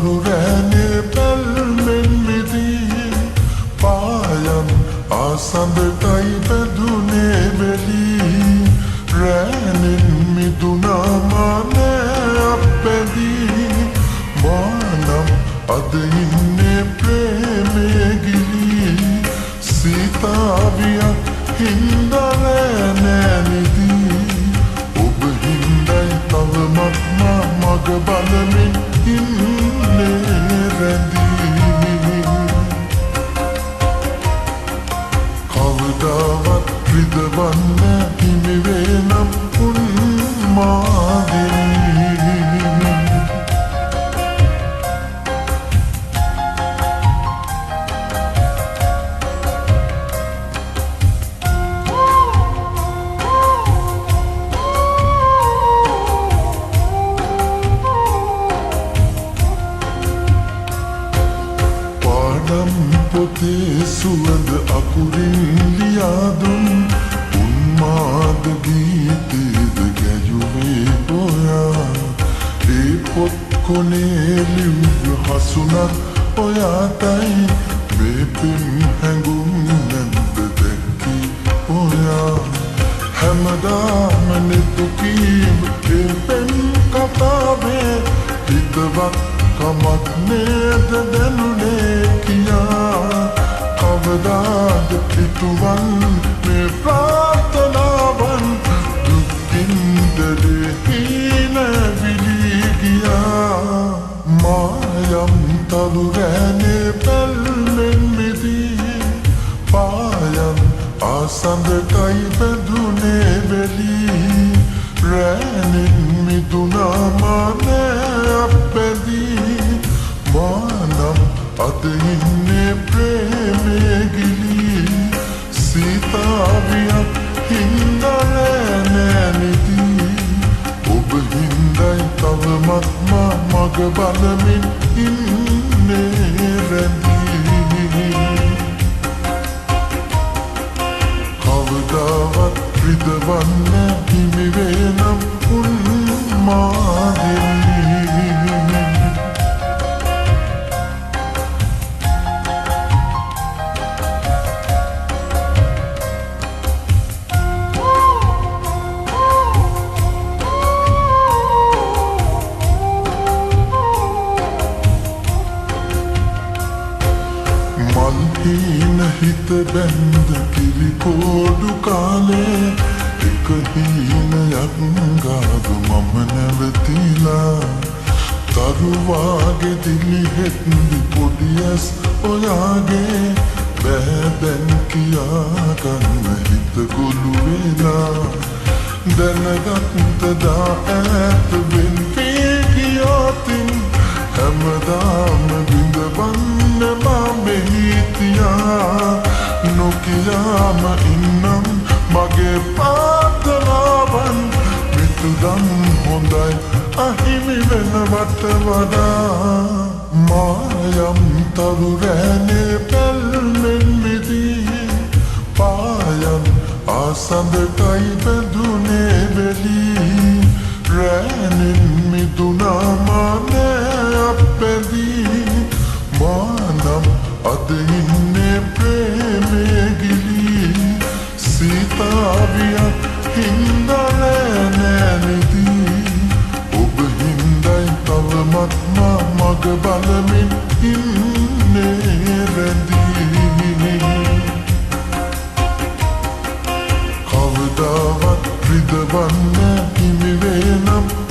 තරුරෑනේ පැල්මෙන් මිදී පායන් ආසඳටයි බැඳුනේ වෙලී රෑනෙන් මිදුනා මානෑ අපැදී මානම් අද ඉන්නේ ප්‍රේමේ ගිලී සීතාවියක් හින්දා නෑ නිදී ඔබ හින්දයි තවමත් මග බලමින් ඉන්නේ රැඳී කවදාවත් රිදවන්න හිමි වේනම් උන්මාදිනී පොතේ සුවඳ අකුරින් ලියාදුන් උන්මාද ගීතේද ගැයුවේ ඔයා ඒ පොත් කොනේ ලිව්ව හසුනක් ඔයාටයි මේ පෙම් හැඟුම් නැද්ද දැක්කේ ඔයා හැමදාම නෙතුකීම ඒ පෙම් කතාවේ හිතවත් කමක් නේද දැනුනේ කියා කවදාද පිටුවන් මේ ප්‍රාර්ථනාවන් දුක්කින්දරේ හීනැවිලී ගියා මායම් තරුරෑනේ පැල්මෙන් මිදී පායන් ආසඳටයි බැඳුනේ වෙලී රෑනෙන් මිදුනා මානෑ අපැදී මානම් අද ඉන්නේ ප්‍රේමේ ගිලී සීතාවියක් හින්දා නෑ නිදී ඔබ හින්දයි තවමත් මග බලමින් ඉන්නේ රැඳී කවදාවත් රිදවන්න හිමි වේනම් උන්මාදිනී මල්හීන හිත බැන්ද කිරිකෝඩු කාලේ එක හීනයක් ගාදු මම නැවතිලා තරුවාගේ දිලිහෙත්දි පොඩියස් ඔයාගේ බෑදැන් කියාගන්න හිත ගොළු වෙලා දැනගත්තදා ඈත වෙන්පේ ගියාතින් හැමදාම බිඳවන්න මමෙහිතියා නොකියාම ඉන්නම් මගේ පාතලාවන් මිතුදම් හොඳයි අහිමි වෙනවට වඩා මායම් තරුරෑනේ පැල්මෙන් මිදී පායන් ආසඳටයි බැඳුනේ වෙලී රෑනෙන් මිදුනා මානෑ අපැදී මානම් අද ඉන්නේ ප්‍රේමේ ගිලී සීතාවියක් හින්දා නෑ නිදී ඔබ හින්දයි තවමත් මග බලමින් ඉන්නේ රැඳී කවදාවත් රිදවන්න හිමි වේනම්